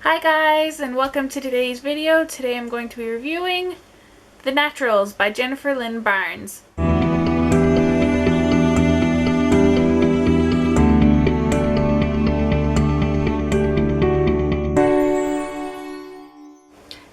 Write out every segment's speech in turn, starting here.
Hi guys, and welcome to today's video. Today I'm going to be reviewing The Naturals by Jennifer Lynn Barnes.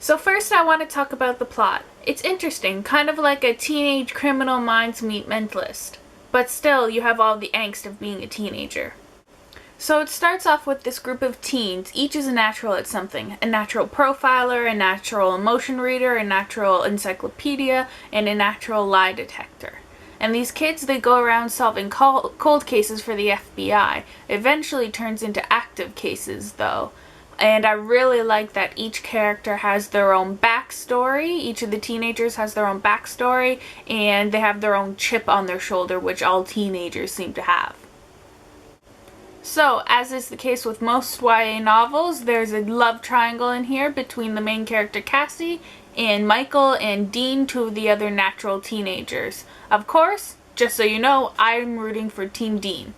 So first I want to talk about the plot. It's interesting, kind of like a teenage Criminal Minds meet Mentalist, but still you have all the angst of being a teenager. So it starts off with this group of teens. Each is a natural at something. A natural profiler, a natural emotion reader, a natural encyclopedia, and a natural lie detector. And these kids, they go around solving cold cases for the FBI. It eventually turns into active cases though. And I really like that each character has their own backstory. Each of the teenagers has their own backstory, and they have their own chip on their shoulder, which all teenagers seem to have. So, as is the case with most YA novels, there's a love triangle in here between the main character Cassie and Michael and Dean, two of the other natural teenagers. Of course, just so you know, I'm rooting for Team Dean.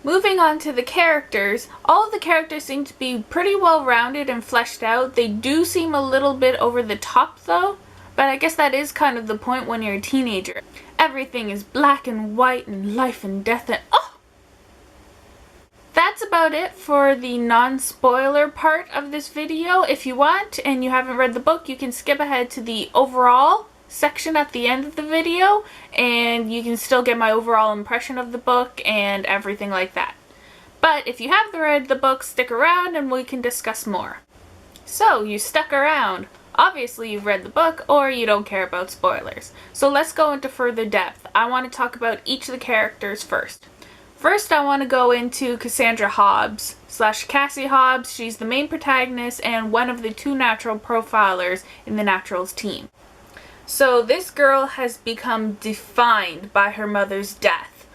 Moving on to the characters, all of the characters seem to be pretty well rounded and fleshed out. They do seem a little bit over the top though, but I guess that is kind of the point when you're a teenager. Everything is black and white and life and death and oh! That's about it for the non-spoiler part of this video. If you want and you haven't read the book, you can skip ahead to the overall section at the end of the video and you can still get my overall impression of the book and everything like that. But if you have read the book, stick around and we can discuss more. So, you stuck around. Obviously you've read the book or you don't care about spoilers. So let's go into further depth. I want to talk about each of the characters first. First, I want to go into Cassandra Hobbs / Cassie Hobbs. She's the main protagonist and one of the two natural profilers in the Naturals team. So this girl has become defined by her mother's death.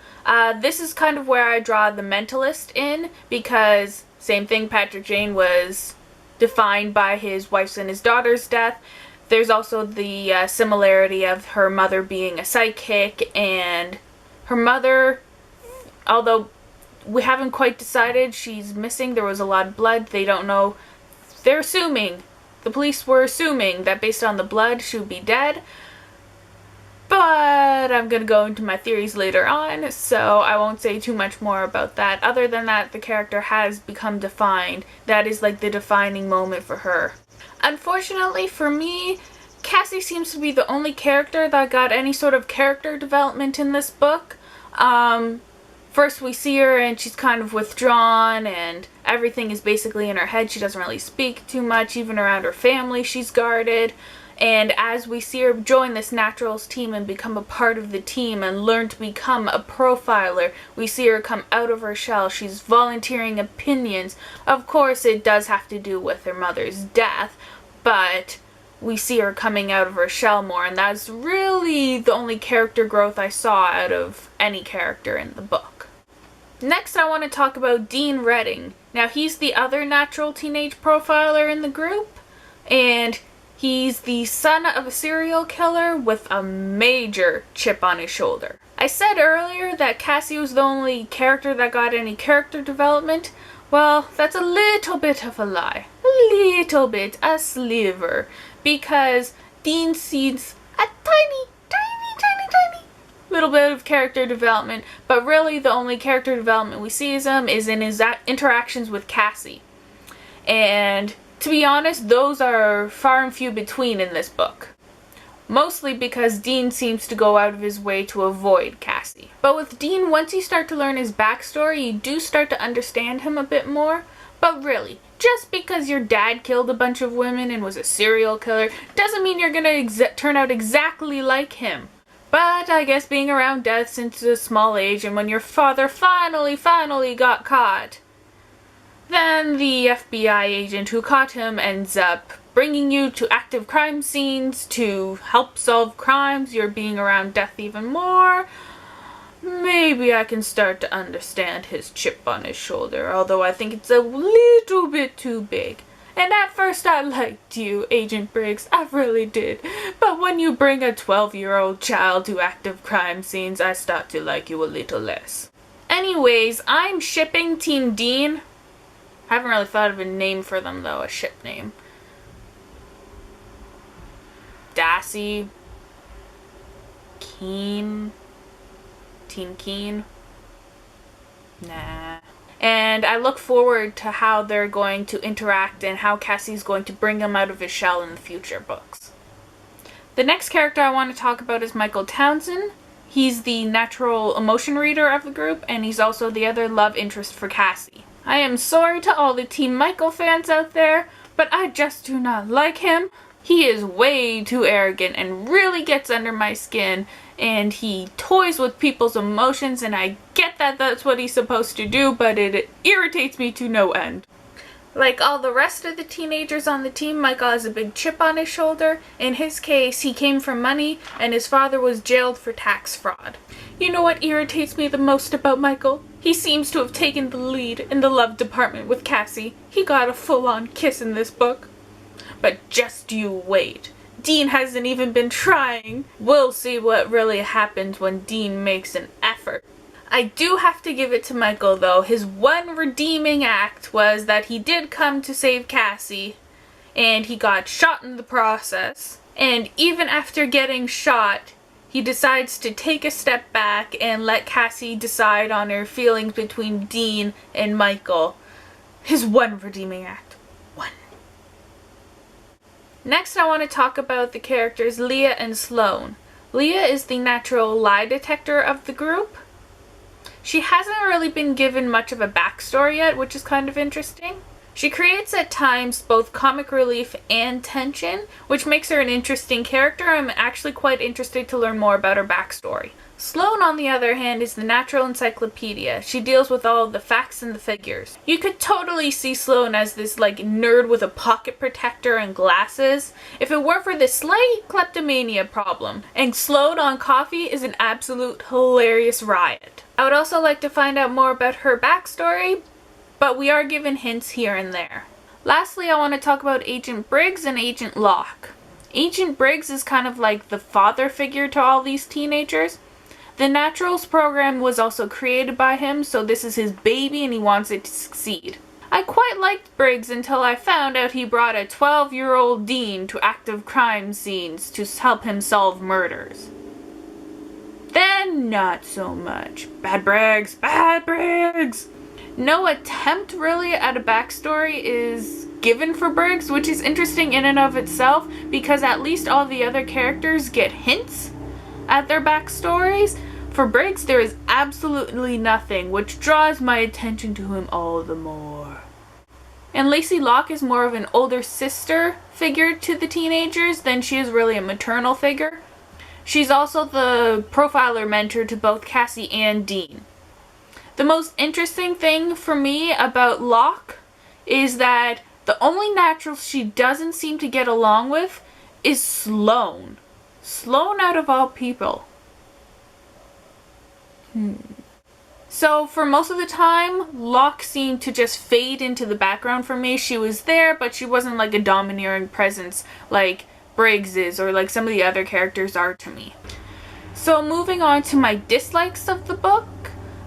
This is kind of where I draw the Mentalist in, because same thing, Patrick Jane was defined by his wife's and his daughter's death. There's also the similarity of her mother being a psychic, and her mother, although we haven't quite decided, she's missing. There was a lot of blood. They don't know. They're assuming. The police were assuming that based on the blood, she would be dead. But I'm going to go into my theories later on, so I won't say too much more about that. Other than that, the character has become defined. That is like the defining moment for her. Unfortunately for me, Cassie seems to be the only character that got any sort of character development in this book. First we see her and she's kind of withdrawn and everything is basically in her head. She doesn't really speak too much. Even around her family she's guarded. And as we see her join this Naturals team and become a part of the team and learn to become a profiler, we see her come out of her shell. She's volunteering opinions. Of course it does have to do with her mother's death, but we see her coming out of her shell more, and that's really the only character growth I saw out of any character in the book. Next, I want to talk about Dean Redding. Now, he's the other natural teenage profiler in the group, and he's the son of a serial killer with a major chip on his shoulder. I said earlier that Cassie was the only character that got any character development. Well, that's a little bit of a lie. A little bit, a sliver. Because Dean sees a tiny little bit of character development, but really the only character development we see him is in his interactions with Cassie. And to be honest, those are far and few between in this book. Mostly because Dean seems to go out of his way to avoid Cassie. But with Dean, once you start to learn his backstory, you do start to understand him a bit more. But really, just because your dad killed a bunch of women and was a serial killer doesn't mean you're gonna turn out exactly like him. But I guess being around death since a small age, and when your father finally got caught, then the FBI agent who caught him ends up bringing you to active crime scenes to help solve crimes. You're being around death even more. Maybe I can start to understand his chip on his shoulder, although I think it's a little bit too big. And at first I liked you, Agent Briggs, I really did. But when you bring a 12-year-old child to active crime scenes, I start to like you a little less. Anyways, I'm shipping Team Dean. I haven't really thought of a name for them though, a ship name. Dassy. Keen. Team Keen. Nah. And I look forward to how they're going to interact and how Cassie's going to bring him out of his shell in the future books. The next character I want to talk about is Michael Townsend. He's the natural emotion reader of the group, and he's also the other love interest for Cassie. I am sorry to all the Team Michael fans out there, but I just do not like him. He is way too arrogant and really gets under my skin, and he toys with people's emotions, and I get that that's what he's supposed to do, but it irritates me to no end. Like all the rest of the teenagers on the team, Michael has a big chip on his shoulder. In his case, he came from money, and his father was jailed for tax fraud. You know what irritates me the most about Michael? He seems to have taken the lead in the love department with Cassie. He got a full-on kiss in this book. But just you wait. Dean hasn't even been trying. We'll see what really happens when Dean makes an effort. I do have to give it to Michael though. His one redeeming act was that he did come to save Cassie, and he got shot in the process. And even after getting shot, he decides to take a step back and let Cassie decide on her feelings between Dean and Michael. His one redeeming act. Next, I want to talk about the characters Leah and Sloane. Leah is the natural lie detector of the group. She hasn't really been given much of a backstory yet, which is kind of interesting. She creates at times both comic relief and tension, which makes her an interesting character. I'm actually quite interested to learn more about her backstory. Sloane, on the other hand, is the natural encyclopedia. She deals with all of the facts and the figures. You could totally see Sloane as this nerd with a pocket protector and glasses if it weren't for this slight kleptomania problem. And Sloane on coffee is an absolute hilarious riot. I would also like to find out more about her backstory, but we are given hints here and there. Lastly, I want to talk about Agent Briggs and Agent Locke. Agent Briggs is kind of like the father figure to all these teenagers. The Naturals program was also created by him, so this is his baby and he wants it to succeed. I quite liked Briggs until I found out he brought a 12-year-old Dean to active crime scenes to help him solve murders. Then not so much. Bad Briggs! Bad Briggs! No attempt really at a backstory is given for Briggs, which is interesting in and of itself because at least all the other characters get hints at their backstories. For Briggs, there is absolutely nothing, which draws my attention to him all the more. And Lacey Locke is more of an older sister figure to the teenagers than she is really a maternal figure. She's also the profiler mentor to both Cassie and Dean. The most interesting thing for me about Locke is that the only naturals she doesn't seem to get along with is Sloane. Sloane out of all people. So for most of the time, Locke seemed to just fade into the background for me. She was there, but she wasn't like a domineering presence like Briggs is or like some of the other characters are to me. So moving on to my dislikes of the book.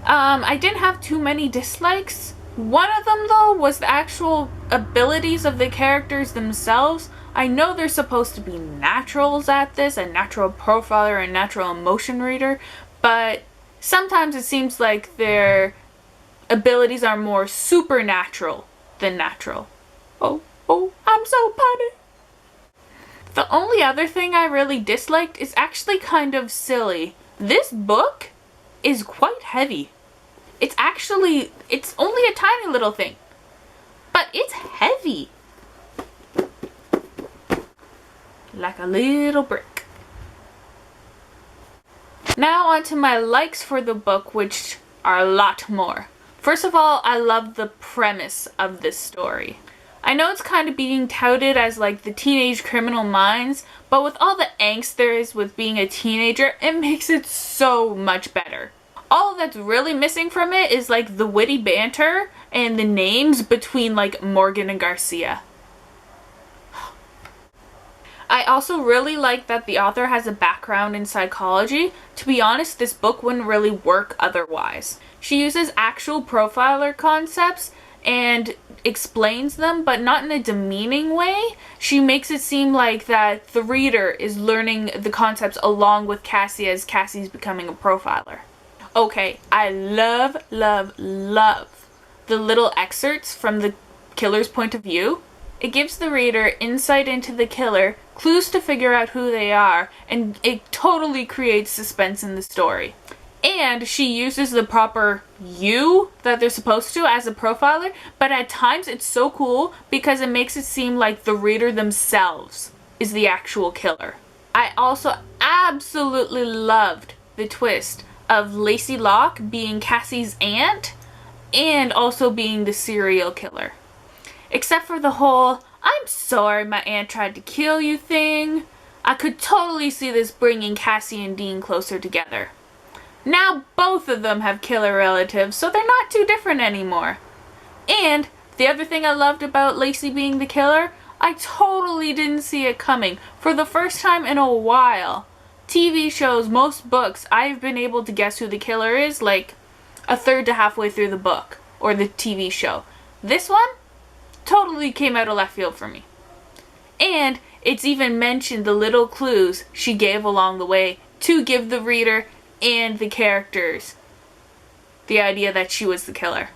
I didn't have too many dislikes. One of them though was the actual abilities of the characters themselves. I know they're supposed to be naturals at this, a natural profiler, a natural emotion reader, but sometimes it seems like their abilities are more supernatural than natural. Oh, I'm so punny. The only other thing I really disliked is actually kind of silly. This book is quite heavy. It's only a tiny little thing, but it's heavy. Like a little brick. Now on to my likes for the book, which are a lot more. First of all, I love the premise of this story. I know it's kind of being touted as like the teenage Criminal Minds, but with all the angst there is with being a teenager, it makes it so much better. All that's really missing from it is like the witty banter and the names between like Morgan and Garcia. I also really like that the author has a background in psychology. To be honest, this book wouldn't really work otherwise. She uses actual profiler concepts and explains them, but not in a demeaning way. She makes it seem like that the reader is learning the concepts along with Cassie as Cassie's becoming a profiler. Okay, I love, love, love the little excerpts from the killer's point of view. It gives the reader insight into the killer, clues to figure out who they are, and it totally creates suspense in the story. And she uses the proper you that they're supposed to as a profiler, but at times it's so cool because it makes it seem like the reader themselves is the actual killer. I also absolutely loved the twist of Lacey Locke being Cassie's aunt and also being the serial killer. Except for the whole, I'm sorry my aunt tried to kill you thing. I could totally see this bringing Cassie and Dean closer together. Now both of them have killer relatives, so they're not too different anymore. And the other thing I loved about Lacey being the killer, I totally didn't see it coming. For the first time in a while, TV shows, most books, I've been able to guess who the killer is like a third to halfway through the book or the TV show. This one totally came out of left field for me. And it's even mentioned the little clues she gave along the way to give the reader and the characters the idea that she was the killer.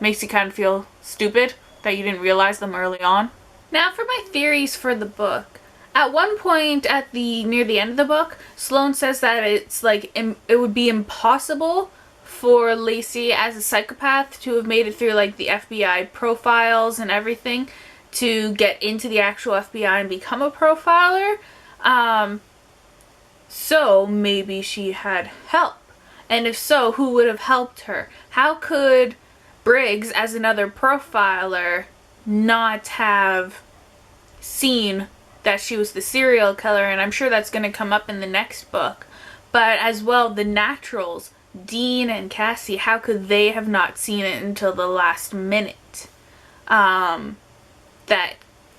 Makes you kind of feel stupid that you didn't realize them early on. Now for my theories for the book. At one point near the end of the book, Sloane says that it's like it would be impossible for Lacey as a psychopath to have made it through like the FBI profiles and everything to get into the actual FBI and become a profiler. So maybe she had help. And if so, who would have helped her? How could Briggs, as another profiler, not have seen that she was the serial killer? And I'm sure that's going to come up in the next book. But as well, the naturals, Dean and Cassie, how could they have not seen it until the last minute?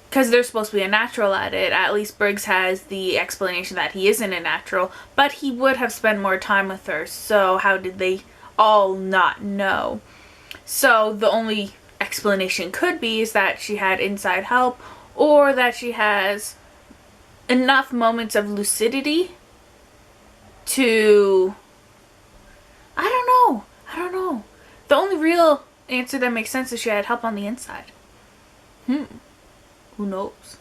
Because they're supposed to be a natural at it. At least Briggs has the explanation that he isn't a natural, but he would have spent more time with her. So how did they all not know? So the only explanation could be is that she had inside help, or that she has enough moments of lucidity to... I don't know. The only real answer that makes sense is she had help on the inside. Who knows?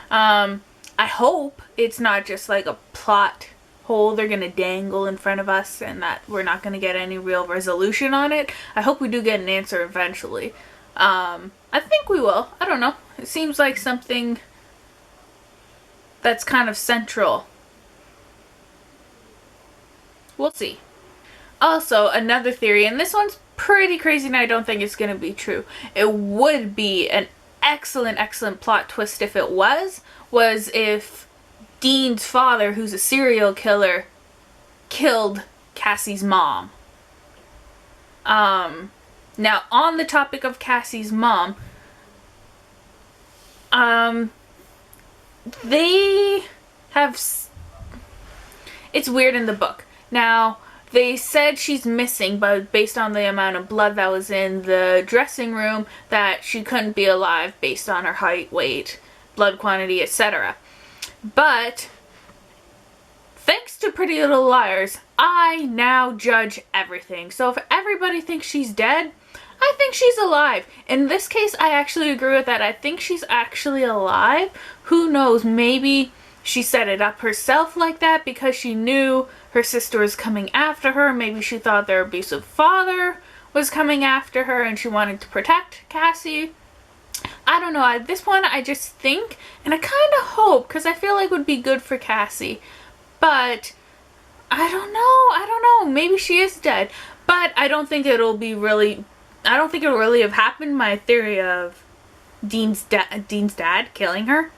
I hope it's not just like a plot hole they're gonna dangle in front of us and that we're not gonna get any real resolution on it. I hope we do get an answer eventually. I think we will. I don't know. It seems like something that's kind of central. We'll see. Also, another theory, and this one's pretty crazy and I don't think it's gonna be true. It would be an excellent plot twist if it was if Dean's father, who's a serial killer, killed Cassie's mom. Now, on the topic of Cassie's mom, they have... It's weird in the book. Now, they said she's missing, but based on the amount of blood that was in the dressing room, that she couldn't be alive based on her height, weight, blood quantity, etc. But, thanks to Pretty Little Liars, I now judge everything. So if everybody thinks she's dead, I think she's alive. In this case, I actually agree with that. I think she's actually alive. Who knows, maybe she set it up herself like that because she knew her sister was coming after her. Maybe she thought their abusive father was coming after her and she wanted to protect Cassie. I don't know. At this point, I just think, and I kind of hope, because I feel like it would be good for Cassie. But I don't know. Maybe she is dead. But I don't think it'll really have happened. My theory of Dean's dad killing her.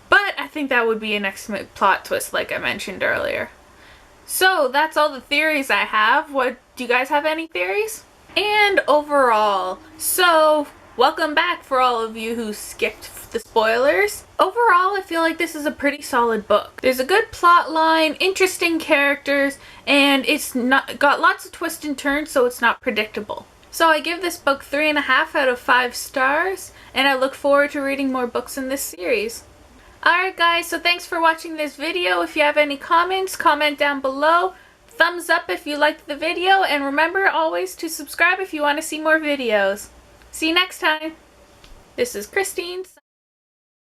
But I think that would be an excellent plot twist, like I mentioned earlier. So that's all the theories I have. Do you guys have any theories? And overall, so welcome back for all of you who skipped the spoilers. Overall, I feel like this is a pretty solid book. There's a good plot line, interesting characters, and it's got lots of twists and turns, so it's not predictable. So I give this book 3.5 out of 5 stars, and I look forward to reading more books in this series. Alright guys, so thanks for watching this video. If you have any comments, comment down below. Thumbs up if you liked the video, and remember always to subscribe if you want to see more videos. See you next time. This is Christine.